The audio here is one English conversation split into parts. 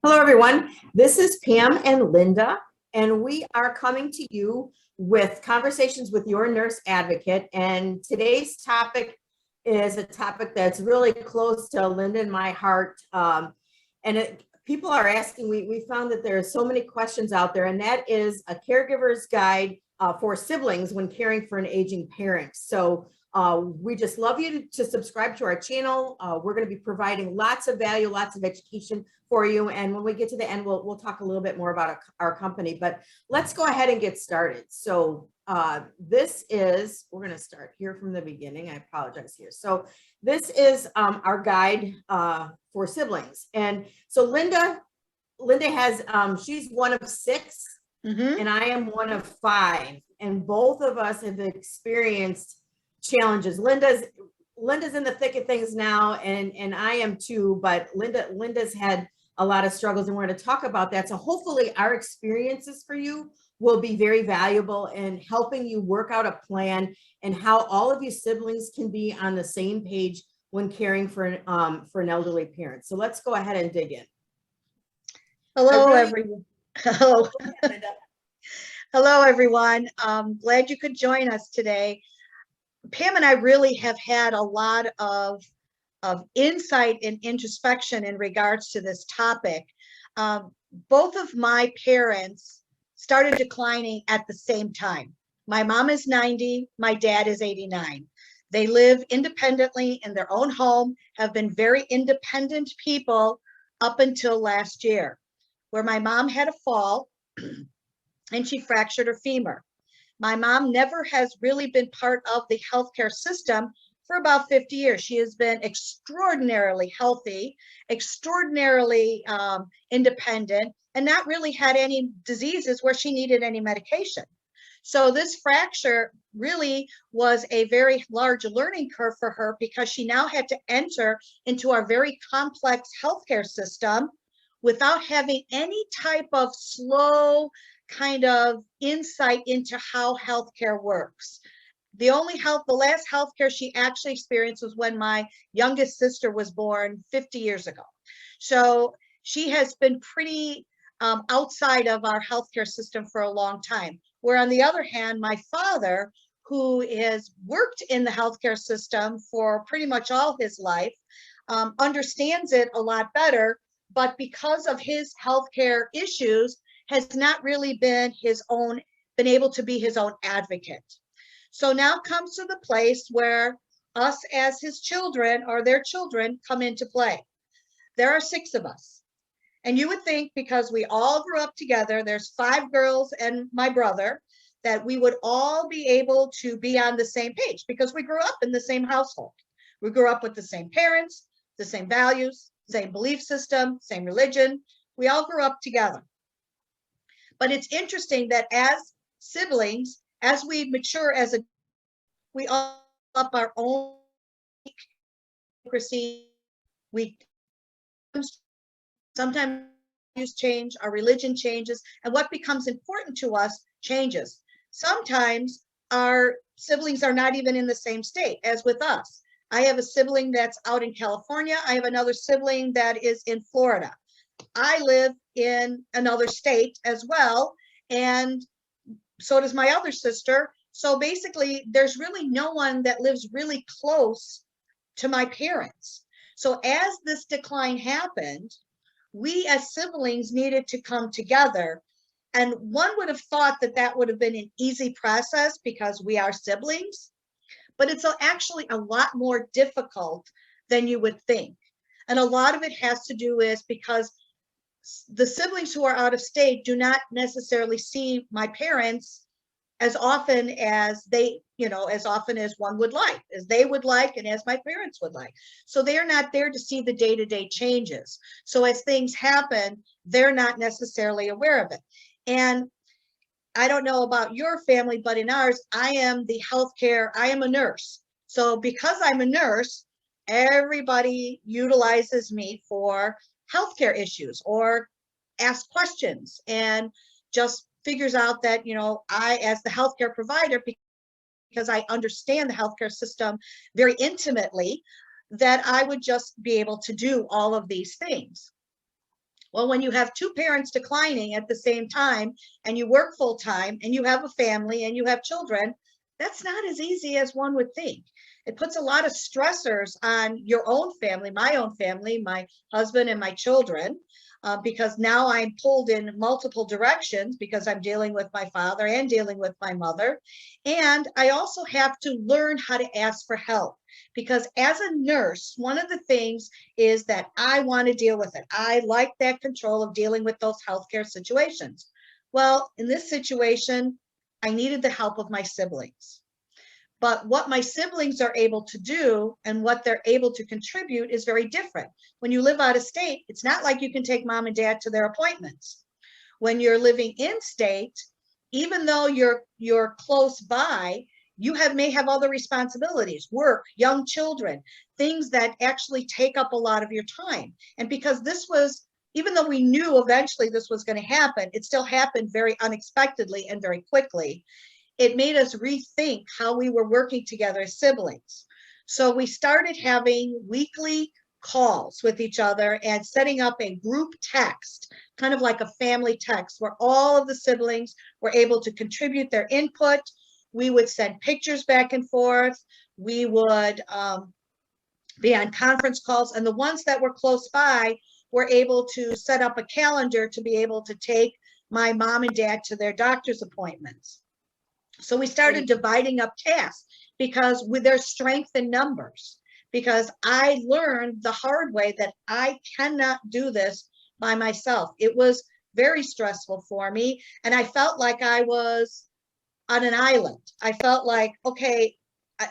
Hello, everyone. This is Pam and Linda, and we are coming to you with conversations with your nurse advocate. And today's topic is a topic that's really close to Linda and my heart. People are asking, we found that there are so many questions out there, and that is a caregiver's guide for siblings when caring for an aging parent. So we just love you to subscribe to our channel. We're going to be providing lots of value, lots of education for you. And when we get to the end, we'll talk a little bit more about our company, but let's go ahead and get started. So we're going to start here from the beginning. I apologize here. So this is our guide for siblings. And so Linda has, she's one of 6 and I am one of 5. And both of us have experienced challenges. Linda's in the thick of things now, and I am too, but Linda's had a lot of struggles, and we're going to talk about that. So hopefully our experiences for you will be very valuable in helping you work out a plan and how all of you siblings can be on the same page when caring for an elderly parent. So let's go ahead and dig in. Hello, everyone. Hello. Hello, everyone. Glad you could join us today. Pam and I really have had a lot of insight and introspection in regards to this topic. Both of my parents started declining at the same time. My mom is 90, my dad is 89. They live independently in their own home, have been very independent people up until last year, where my mom had a fall and she fractured her femur. My mom never has really been part of the healthcare system for about 50 years. She has been extraordinarily healthy, extraordinarily independent, and not really had any diseases where she needed any medication. So this fracture really was a very large learning curve for her, because she now had to enter into our very complex healthcare system without having any type of slow kind of insight into how healthcare works. The last healthcare she actually experienced was when my youngest sister was born 50 years ago. So she has been pretty outside of our healthcare system for a long time. Where on the other hand, my father, who has worked in the healthcare system for pretty much all his life, understands it a lot better, but because of his healthcare issues, has not really been able to be his own advocate. So now comes to the place where us as his children or their children come into play. There are 6 of us. And you would think, because we all grew up together, there's 5 girls and my brother, that we would all be able to be on the same page, because we grew up in the same household. We grew up with the same parents, the same values, same belief system, same religion. We all grew up together. But it's interesting that as siblings, as we mature we all up our own secrecy. We sometimes change, our religion changes, and what becomes important to us changes. Sometimes our siblings are not even in the same state as with us. I have a sibling that's out in California. I have another sibling that is in Florida. I live in another state as well, and so does my other sister. So basically, there's really no one that lives really close to my parents. So as this decline happened, we as siblings needed to come together. And one would have thought that that would have been an easy process because we are siblings, but it's actually a lot more difficult than you would think. And a lot of it has to do with because the siblings who are out of state do not necessarily see my parents as often as as often as one would like, as they would like, and as my parents would like. So they're not there to see the day-to-day changes. So as things happen, they're not necessarily aware of it. And I don't know about your family, but in ours, I am a nurse. So because I'm a nurse, everybody utilizes me for healthcare issues or ask questions, and just figures out that, I, as the healthcare provider, because I understand the healthcare system very intimately, that I would just be able to do all of these things. Well, when you have two parents declining at the same time and you work full time and you have a family and you have children, that's not as easy as one would think. It puts a lot of stressors on your own family, my husband and my children, because now I'm pulled in multiple directions because I'm dealing with my father and dealing with my mother. And I also have to learn how to ask for help, because as a nurse, one of the things is that I want to deal with it. I like that control of dealing with those healthcare situations. Well, in this situation, I needed the help of my siblings. But what my siblings are able to do and what they're able to contribute is very different. When you live out of state, it's not like you can take mom and dad to their appointments. When you're living in state, even though you're close by, you may have other responsibilities, work, young children, things that actually take up a lot of your time. And because this was, even though we knew eventually this was going to happen, it still happened very unexpectedly and very quickly. It made us rethink how we were working together as siblings. So we started having weekly calls with each other and setting up a group text, kind of like a family text, where all of the siblings were able to contribute their input. We would send pictures back and forth. We would be on conference calls, and the ones that were close by were able to set up a calendar to be able to take my mom and dad to their doctor's appointments. So we started dividing up tasks because there's strength in numbers, because I learned the hard way that I cannot do this by myself. It was very stressful for me, and I felt like I was on an island. I felt like, okay,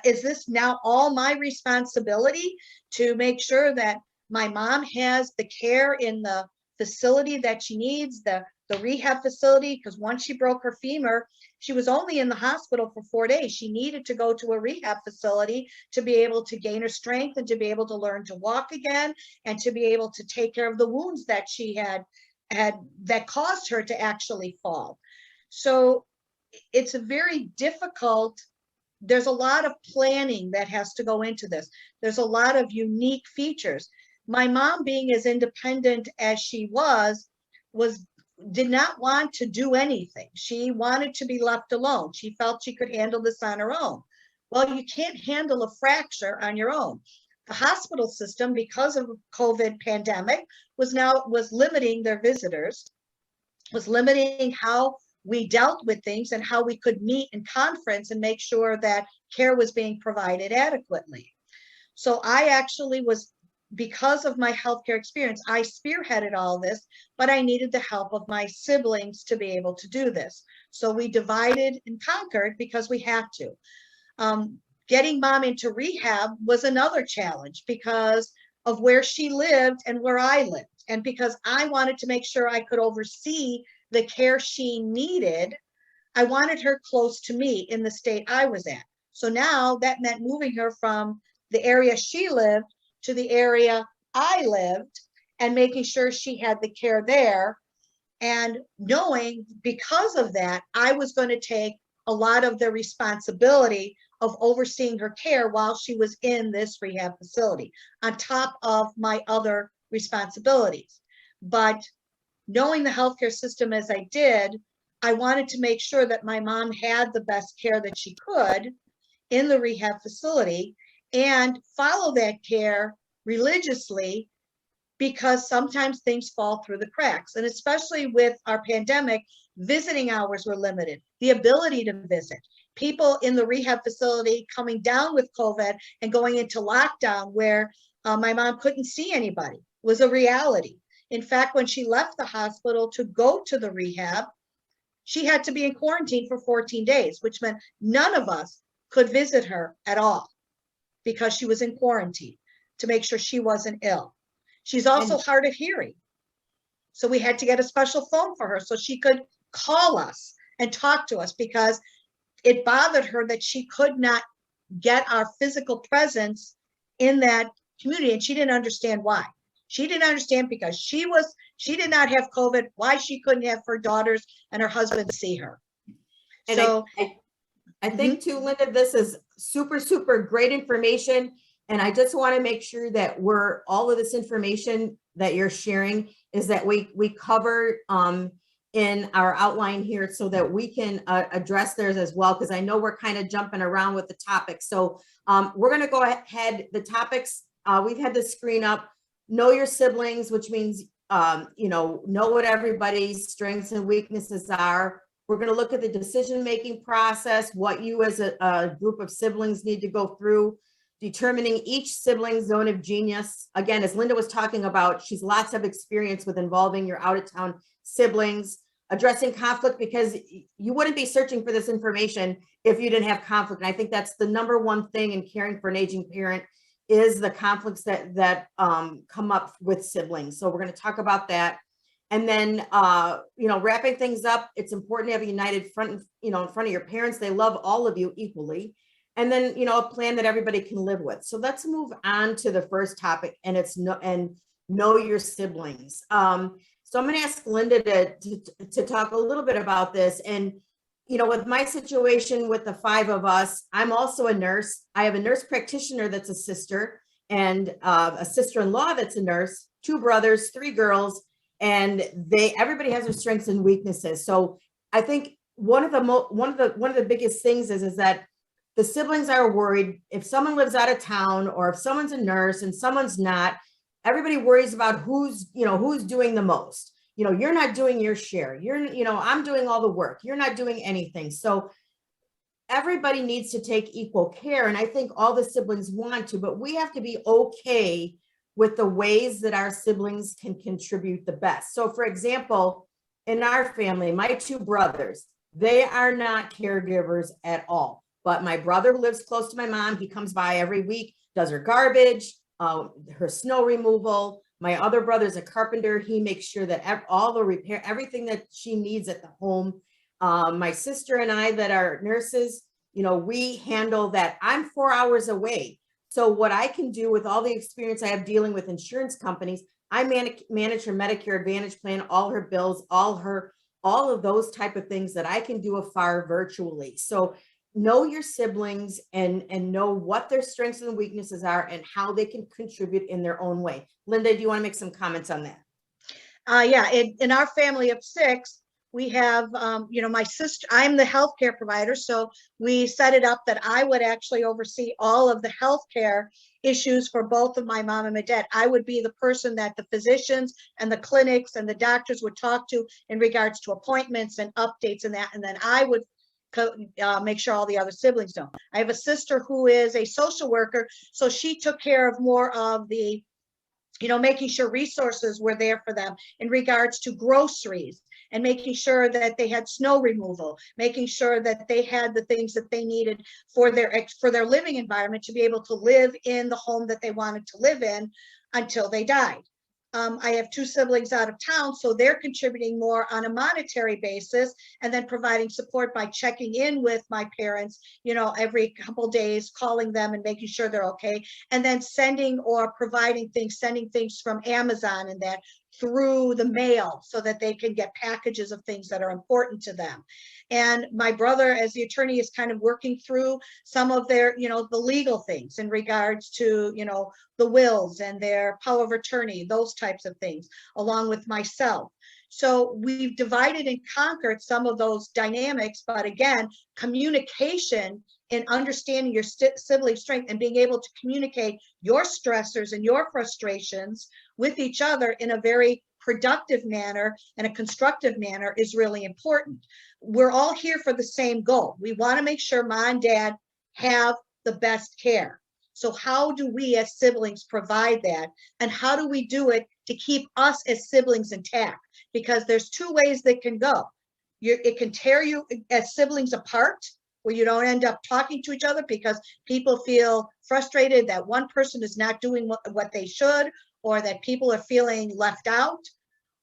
is this now all my responsibility to make sure that my mom has the care in the facility that she needs, the rehab facility? Because once she broke her femur, she was only in the hospital for 4 days. She needed to go to a rehab facility to be able to gain her strength and to be able to learn to walk again and to be able to take care of the wounds that she had that caused her to actually fall. So it's a very difficult, there's a lot of planning that has to go into this. There's a lot of unique features. My mom, being as independent as she did not want to do anything. She wanted to be left alone. She felt she could handle this on her own. Well, you can't handle a fracture on your own. The hospital system, because of COVID pandemic, was limiting their visitors, was limiting how we dealt with things and how we could meet in conference and make sure that care was being provided adequately. So I actually was, because of my healthcare experience, I spearheaded all this, but I needed the help of my siblings to be able to do this. So we divided and conquered because we had to. Getting mom into rehab was another challenge because of where she lived and where I lived. And because I wanted to make sure I could oversee the care she needed, I wanted her close to me in the state I was at. So now that meant moving her from the area she lived to the area I lived and making sure she had the care there, and knowing because of that, I was going to take a lot of the responsibility of overseeing her care while she was in this rehab facility on top of my other responsibilities. But knowing the healthcare system as I did, I wanted to make sure that my mom had the best care that she could in the rehab facility and follow that care religiously, because sometimes things fall through the cracks. And especially with our pandemic, visiting hours were limited, the ability to visit. People in the rehab facility coming down with COVID and going into lockdown where my mom couldn't see anybody was a reality. In fact, when she left the hospital to go to the rehab, she had to be in quarantine for 14 days, which meant none of us could visit her at all because she was in quarantine to make sure she wasn't ill. She's also hard of hearing. So we had to get a special phone for her so she could call us and talk to us, because it bothered her that she could not get our physical presence in that community. And she didn't understand why. She didn't understand because she did not have COVID, why she couldn't have her daughters and her husband see her. And so I think too, Linda, this is super, super great information. And I just want to make sure that all of this information that you're sharing is that we cover in our outline here so that we can address theirs as well, because I know we're kind of jumping around with the topics. So we're going to go ahead. The topics, we've had the screen up. Know your siblings, which means, know what everybody's strengths and weaknesses are. We're going to look at the decision-making process, what you as a group of siblings need to go through, determining each sibling's zone of genius. Again, as Linda was talking about, she's lots of experience with involving your out-of-town siblings, addressing conflict, because you wouldn't be searching for this information if you didn't have conflict. And I think that's the number one thing in caring for an aging parent is the conflicts that come up with siblings. So we're going to talk about that. And then, wrapping things up, it's important to have a united front, in front of your parents. They love all of you equally. And then, a plan that everybody can live with. So let's move on to the first topic, and it's know your siblings. So I'm going to ask Linda to talk a little bit about this. And, with my situation with the 5 of us, I'm also a nurse. I have a nurse practitioner that's a sister, and a sister-in-law that's a nurse, 2 brothers, 3 girls, and everybody has their strengths and weaknesses. So I think one of the biggest things is that the siblings are worried if someone lives out of town, or if someone's a nurse and someone's not. Everybody worries about who's doing the most. You're not doing your share. I'm doing all the work. You're not doing anything. So everybody needs to take equal care. And I think all the siblings want to, but we have to be okay with the ways that our siblings can contribute the best. So for example, in our family, my 2 brothers, they are not caregivers at all. But my brother who lives close to my mom, he comes by every week, does her garbage, her snow removal. My other brother's a carpenter. He makes sure that all the repair, everything that she needs at the home. My sister and I that are nurses, we handle that. I'm 4 hours away. So what I can do with all the experience I have dealing with insurance companies, I manage her Medicare Advantage plan, all her bills, all of those type of things that I can do afar virtually. So know your siblings and know what their strengths and weaknesses are and how they can contribute in their own way. Linda, do you want to make some comments on that? Yeah, in our family of 6, we have, my sister, I'm the healthcare provider. So we set it up that I would actually oversee all of the healthcare issues for both of my mom and my dad. I would be the person that the physicians and the clinics and the doctors would talk to in regards to appointments and updates and that. And then I would make sure all the other siblings know. I have a sister who is a social worker, so she took care of more of the, making sure resources were there for them in regards to groceries and making sure that they had snow removal, making sure that they had the things that they needed for their living environment to be able to live in the home that they wanted to live in until they died. I have 2 siblings out of town, so they're contributing more on a monetary basis and then providing support by checking in with my parents, every couple days, calling them and making sure they're okay. And then sending things from Amazon and that through the mail so that they can get packages of things that are important to them. And my brother, as the attorney, is kind of working through some of their, the legal things in regards to, the wills and their power of attorney, those types of things, along with myself. So we've divided and conquered some of those dynamics, but again, communication and understanding your sibling strength and being able to communicate your stressors and your frustrations with each other in a very productive manner and a constructive manner is really important. We're all here for the same goal. We want to make sure mom and dad have the best care. So how do we as siblings provide that? And how do we do it to keep us as siblings intact? Because there's 2 ways that can go. It can tear you as siblings apart, where you don't end up talking to each other because people feel frustrated that one person is not doing what they should, or that people are feeling left out.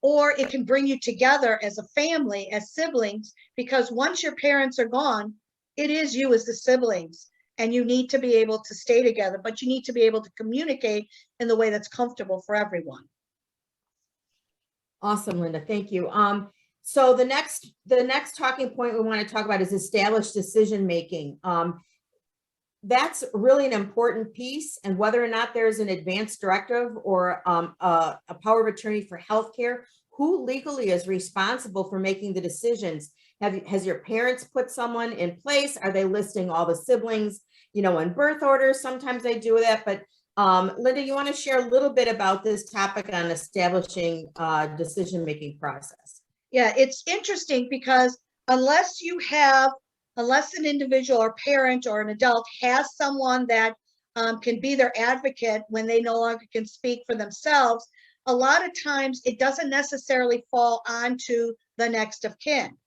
Or it can bring you together as a family, as siblings, because once your parents are gone, it is you as the siblings. And you need to be able to stay together, but you need to be able to communicate in the way that's comfortable for everyone. Awesome, Linda. Thank you. So the next talking point we want to talk about is established decision making. that's really an important piece. And whether or not there's an advance directive or a power of attorney for healthcare, who legally is responsible for making the decisions? Has your parents put someone in place? Are they listing all the siblings, in birth orders? Sometimes they do that, but Linda, you want to share a little bit about this topic on establishing decision-making process? Yeah, it's interesting because unless an individual or parent or an adult has someone that can be their advocate when they no longer can speak for themselves, a lot of times it doesn't necessarily fall onto the next of kin.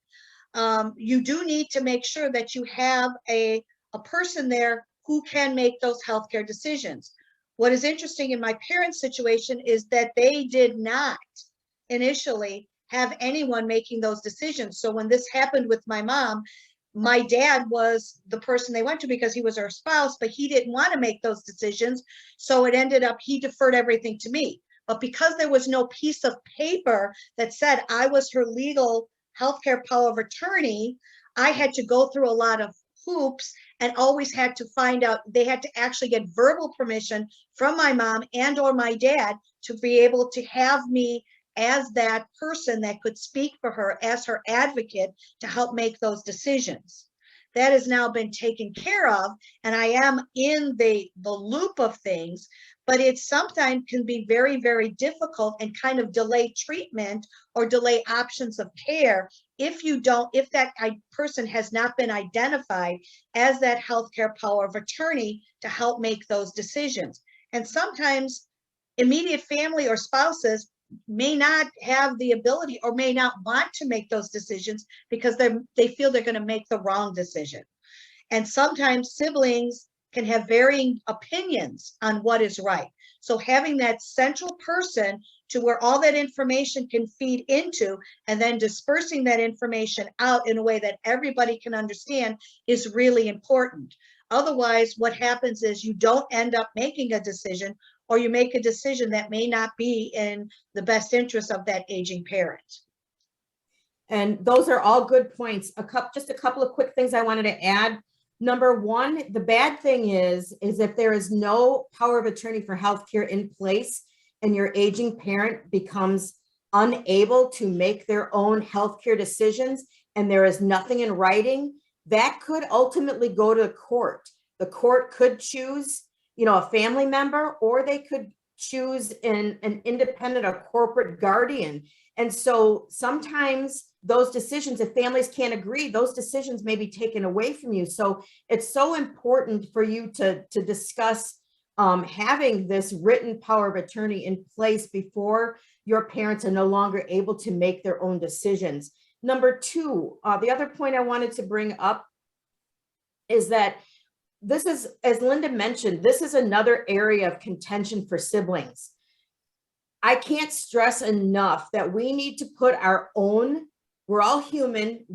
You do need to make sure that you have a person there who can make those healthcare decisions. What is interesting in my parents' situation is that they did not initially have anyone making those decisions. So when this happened with my mom, my dad was the person they went to because he was her spouse, but he didn't want to make those decisions. So it ended up, he deferred everything to me. But because there was no piece of paper that said I was her legal healthcare power of attorney, I had to go through a lot of hoops and always had to find out, they had to actually get verbal permission from my mom and or my dad to be able to have me as that person that could speak for her as her advocate to help make those decisions. That has now been taken care of, and I am in the loop of things, but it sometimes can be very, very difficult and kind of delay treatment or delay options of care if that person has not been identified as that healthcare power of attorney to help make those decisions. And sometimes immediate family or spouses may not have the ability or may not want to make those decisions because they feel they're going to make the wrong decision. And sometimes siblings can have varying opinions on what is right. So having that central person to where all that information can feed into and then dispersing that information out in a way that everybody can understand is really important. Otherwise, what happens is you don't end up making a decision, or you make a decision that may not be in the best interest of that aging parent. And those are all good points. Just a couple of quick things I wanted to add. Number one, the bad thing is if there is no power of attorney for healthcare in place and your aging parent becomes unable to make their own healthcare decisions and there is nothing in writing, that could ultimately go to court. The court could choose, a family member, or they could choose an independent or corporate guardian. And so sometimes those decisions, if families can't agree, those decisions may be taken away from you. So it's so important for you to discuss having this written power of attorney in place before your parents are no longer able to make their own decisions. Number two, the other point I wanted to bring up is that this is, as Linda mentioned, this is another area of contention for siblings. I can't stress enough that we need to put our own, we're all human.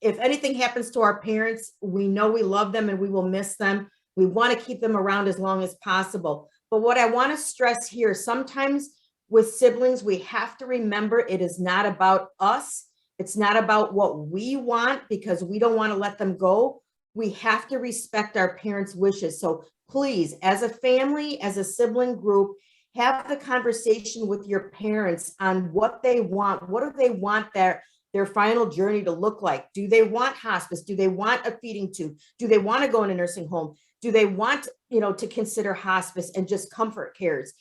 If anything happens to our parents, we know we love them and we will miss them. We want to keep them around as long as possible. But what I want to stress here, sometimes with siblings, we have to remember it is not about us. It's not about what we want because we don't want to let them go. We have to respect our parents' wishes. So please, as a family, as a sibling group, have the conversation with your parents on what they want. What do they want their final journey to look like? Do they want hospice? Do they want a feeding tube? Do they want to go in a nursing home? Do they want, to consider hospice and just comfort cares?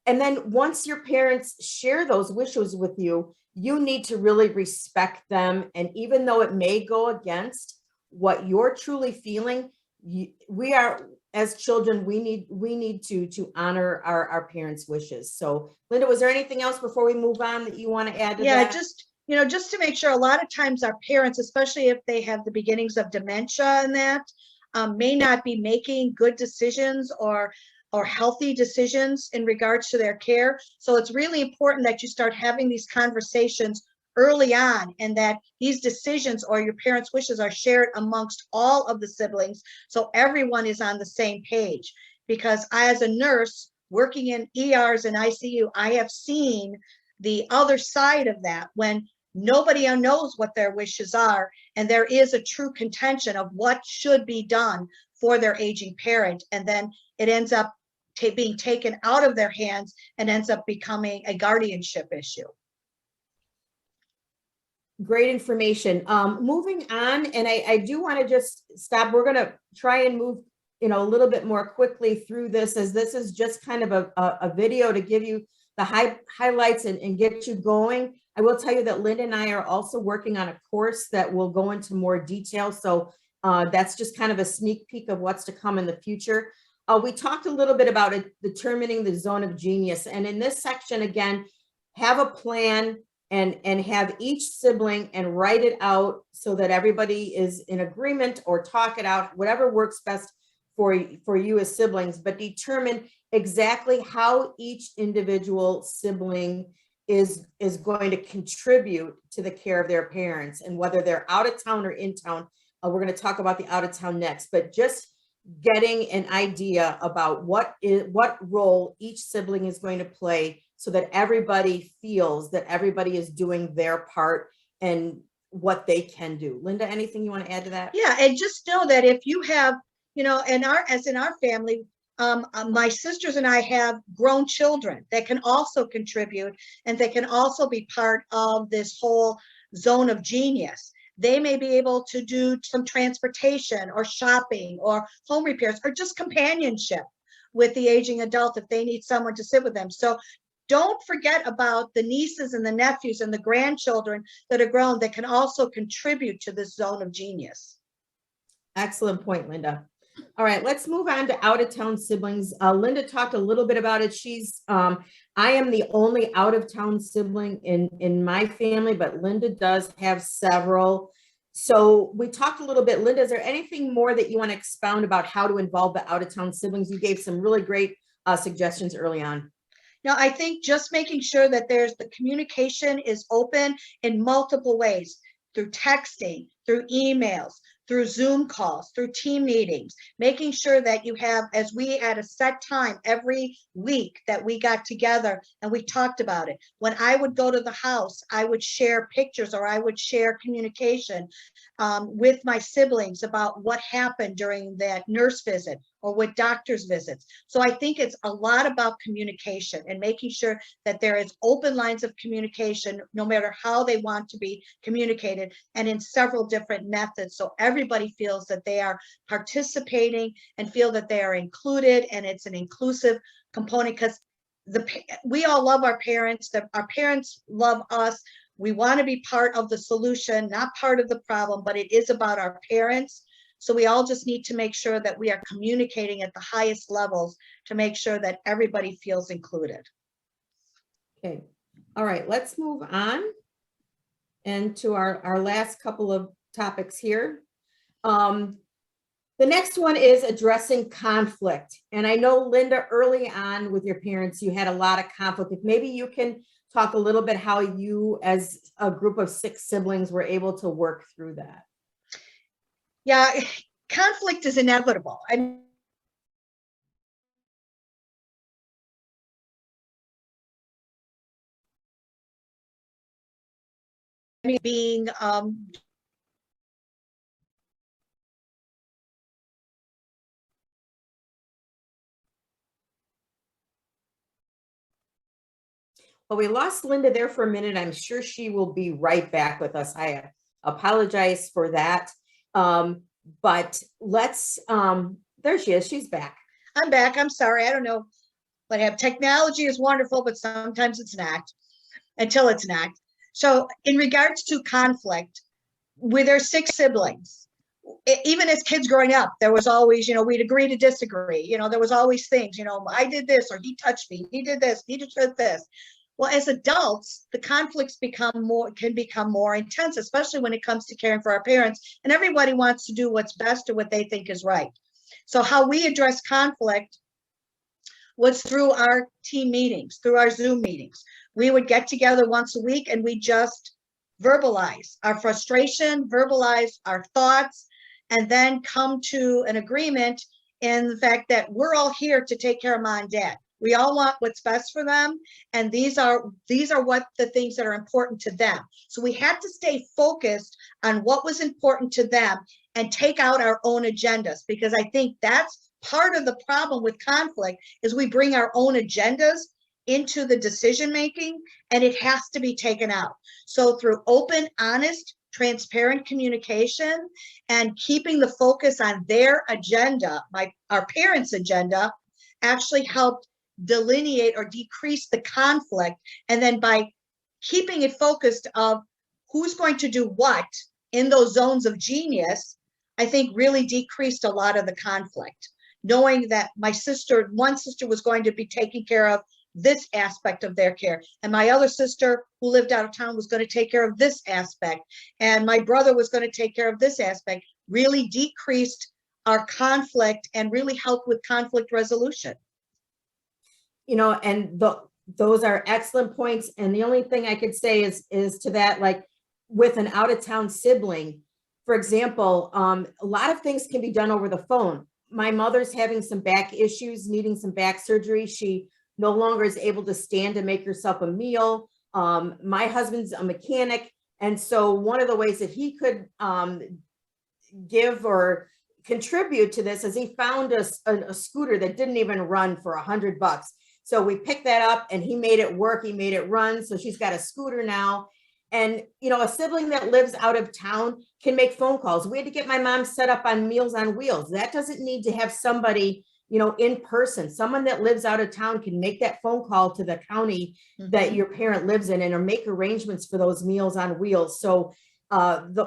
And then once your parents share those wishes with you, you need to really respect them. And even though it may go against what you're truly feeling, we are, as children, we need to honor our parents' wishes. So Linda, was there anything else before we move on that you want to add to that? Just to make sure, a lot of times our parents, especially if they have the beginnings of dementia and that, may not be making good decisions or healthy decisions in regards to their care. So it's really important that you start having these conversations early on, and that these decisions or your parents' wishes are shared amongst all of the siblings, so everyone is on the same page. Because I, as a nurse working in ERs and ICU, I have seen the other side of that, when nobody knows what their wishes are, and there is a true contention of what should be done for their aging parent, and then it ends up being taken out of their hands and ends up becoming a guardianship issue. Great information. Moving on, and I do want to just stop. We're going to try and move, a little bit more quickly through this, as this is just kind of a video to give you the highlights and get you going. I will tell you that Linda and I are also working on a course that will go into more detail. So that's just kind of a sneak peek of what's to come in the future. We talked a little bit about determining the zone of genius. And in this section, again, have a plan and have each sibling and write it out so that everybody is in agreement, or talk it out, whatever works best for you as siblings, but determine exactly how each individual sibling is going to contribute to the care of their parents, and whether they're out of town or in town. We're going to talk about the out of town next, but just getting an idea about what role each sibling is going to play, so that everybody feels that everybody is doing their part and what they can do. Linda, anything you want to add to that? Yeah, and just know that if you have, in our family, my sisters and I have grown children that can also contribute, and they can also be part of this whole zone of genius. They may be able to do some transportation or shopping or home repairs, or just companionship with the aging adult if they need someone to sit with them. So don't forget about the nieces and the nephews and the grandchildren that are grown that can also contribute to this zone of genius. Excellent point, Linda. All right, let's move on to out-of-town siblings. Linda talked a little bit about it. I am the only out-of-town sibling in my family, but Linda does have several. So we talked a little bit. Linda, is there anything more that you want to expound about how to involve the out-of-town siblings? You gave some really great suggestions early on. Now, I think just making sure that the communication is open in multiple ways, through texting, through emails, through Zoom calls, through team meetings, making sure that you have, as we at a set time every week that we got together and we talked about it. When I would go to the house, I would share pictures, or I would share communication with my siblings about what happened during that nurse visit or with doctor's visits. So I think it's a lot about communication and making sure that there is open lines of communication, no matter how they want to be communicated, and in several different methods. So everybody feels that they are participating and feel that they are included, and it's an inclusive component, because we all love our parents, that our parents love us. We want to be part of the solution, not part of the problem, but it is about our parents. So we all just need to make sure that we are communicating at the highest levels to make sure that everybody feels included. Okay. All right, let's move on and to our last couple of topics here. The next one is addressing conflict. And I know, Linda, early on with your parents, you had a lot of conflict. If maybe you can talk a little bit how you, as a group of 6 siblings, were able to work through that. Yeah, conflict is inevitable. Being Well, we lost Linda there for a minute. I'm sure she will be right back with us. I apologize for that. But let's, there she is. She's back. I'm back. I'm sorry. I don't know what happened. Technology is wonderful, but sometimes it's not, until it's not. So in regards to conflict, with our 6 siblings, even as kids growing up, there was always, we'd agree to disagree. There was always things, I did this, or he touched me, he did this, he just did this. Well, as adults, the conflicts can become more intense, especially when it comes to caring for our parents, and everybody wants to do what's best or what they think is right. So how we address conflict was through our team meetings, through our Zoom meetings. We would get together once a week and we just verbalize our frustration, verbalize our thoughts, and then come to an agreement in the fact that we're all here to take care of mom and dad. We all want what's best for them, and these are what the things that are important to them. So we had to stay focused on what was important to them and take out our own agendas, because I think that's part of the problem with conflict is we bring our own agendas into the decision making, and it has to be taken out. So through open, honest, transparent communication and keeping the focus on their agenda, our parents' agenda, actually helped delineate or decrease the conflict. And then by keeping it focused of who's going to do what in those zones of genius, I think really decreased a lot of the conflict. Knowing that one sister was going to be taking care of this aspect of their care, and my other sister who lived out of town was going to take care of this aspect, and my brother was going to take care of this aspect, really decreased our conflict and really helped with conflict resolution. And those are excellent points. And the only thing I could say is to that, like with an out-of-town sibling, for example, a lot of things can be done over the phone. My mother's having some back issues, needing some back surgery. She no longer is able to stand and make herself a meal. My husband's a mechanic. And so one of the ways that he could give or contribute to this is he found a scooter that didn't even run for $100. So we picked that up and he made it work. He made it run. So she's got a scooter now. And, a sibling that lives out of town can make phone calls. We had to get my mom set up on Meals on Wheels. That doesn't need to have somebody, in person. Someone that lives out of town can make that phone call to the county that your parent lives in or make arrangements for those Meals on Wheels. So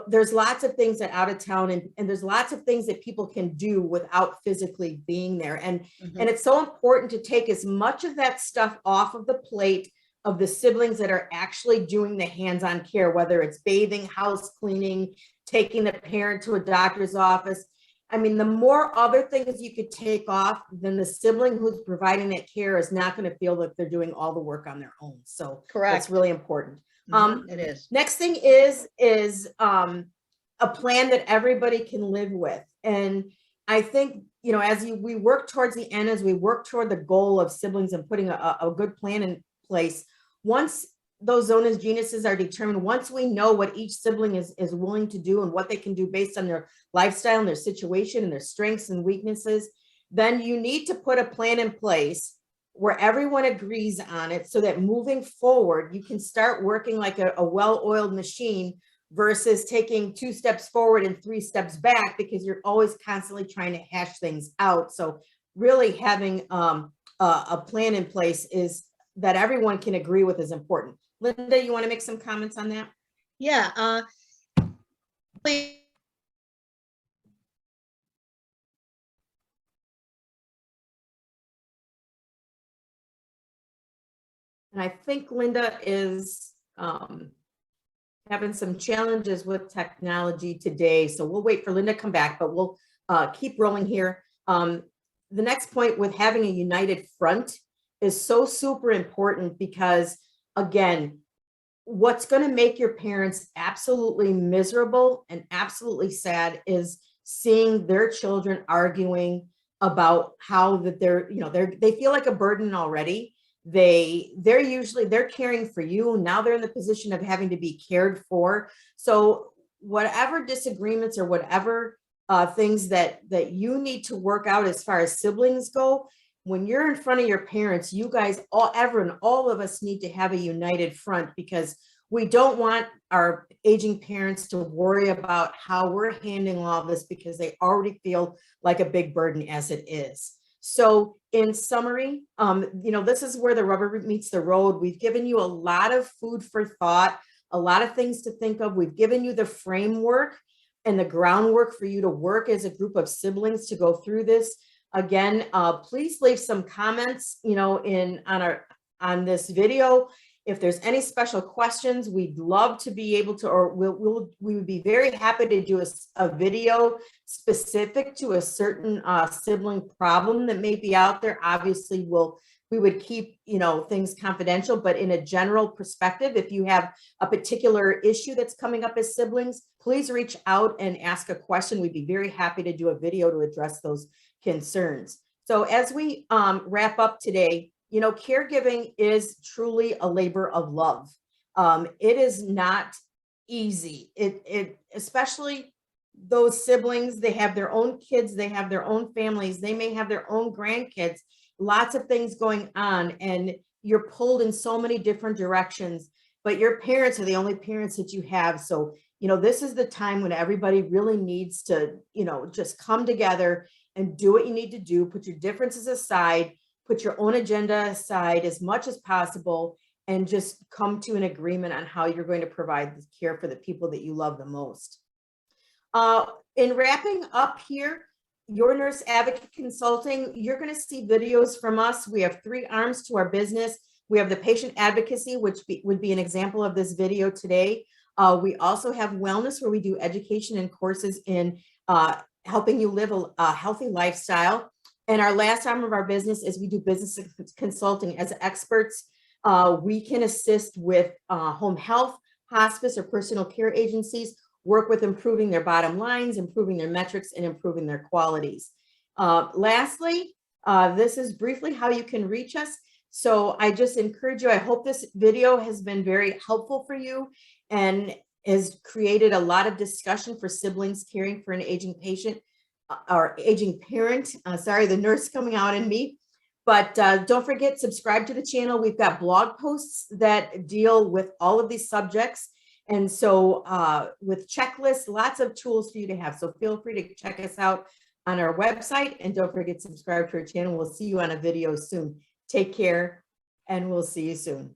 there's lots of things that out of town and there's lots of things that people can do without physically being there. And it's so important to take as much of that stuff off of the plate of the siblings that are actually doing the hands-on care, whether it's bathing, house cleaning, taking the parent to a doctor's office. I mean, the more other things you could take off, then the sibling who's providing that care is not going to feel like they're doing all the work on their own. So correct. That's really important. It is. Next thing is a plan that everybody can live with. And I think, as we work towards the end, as we work toward the goal of siblings and putting a good plan in place, once those zonas geniuses are determined, once we know what each sibling is willing to do and what they can do based on their lifestyle and their situation and their strengths and weaknesses, then you need to put a plan in place where everyone agrees on it so that moving forward, you can start working like a well-oiled machine versus taking 2 steps forward and 3 steps back, because you're always constantly trying to hash things out. So really having a plan in place is that everyone can agree with is important. Linda, you want to make some comments on that? Yeah. And I think Linda is having some challenges with technology today. So we'll wait for Linda to come back, but we'll keep rolling here. The next point with having a united front is so super important because, again, what's going to make your parents absolutely miserable and absolutely sad is seeing their children arguing about how that they feel like a burden already. They're caring for you. Now they're in the position of having to be cared for. So whatever disagreements or whatever things that you need to work out as far as siblings go, when you're in front of your parents, you guys all of us need to have a united front, because we don't want our aging parents to worry about how we're handling all this, because they already feel like a big burden as it is. So in summary, this is where the rubber meets the road. We've given you a lot of food for thought, a lot of things to think of. We've given you the framework and the groundwork for you to work as a group of siblings to go through this. Again, please leave some comments, on this video. If there's any special questions, we'd love to be able to, or we would be very happy to do a video specific to a certain sibling problem that may be out there. Obviously, we would keep, things confidential, but in a general perspective, if you have a particular issue that's coming up as siblings, please reach out and ask a question. We'd be very happy to do a video to address those concerns. So as we wrap up today, caregiving is truly a labor of love. It is not easy. It especially those siblings, they have their own kids, they have their own families, they may have their own grandkids, lots of things going on, and you're pulled in so many different directions, but your parents are the only parents that you have. So, this is the time when everybody really needs to, just come together and do what you need to do, put your differences aside, put your own agenda aside as much as possible, and just come to an agreement on how you're going to provide the care for the people that you love the most. In wrapping up here, Your Nurse Advocate Consulting, you're going to see videos from us. We have 3 arms to our business. We have the patient advocacy, which would be an example of this video today. We also have wellness, where we do education and courses in helping you live a healthy lifestyle. And our last arm of our business is we do business consulting. As experts, we can assist with home health, hospice, or personal care agencies, work with improving their bottom lines, improving their metrics, and improving their qualities. Lastly, this is briefly how you can reach us. So I just encourage you, I hope this video has been very helpful for you and has created a lot of discussion for siblings caring for an aging patient or aging parent. Sorry, the nurse coming out in me. But don't forget, subscribe to the channel. We've got blog posts that deal with all of these subjects. And so with checklists, lots of tools for you to have. So feel free to check us out on our website, and don't forget to subscribe to our channel. We'll see you on a video soon. Take care, and we'll see you soon.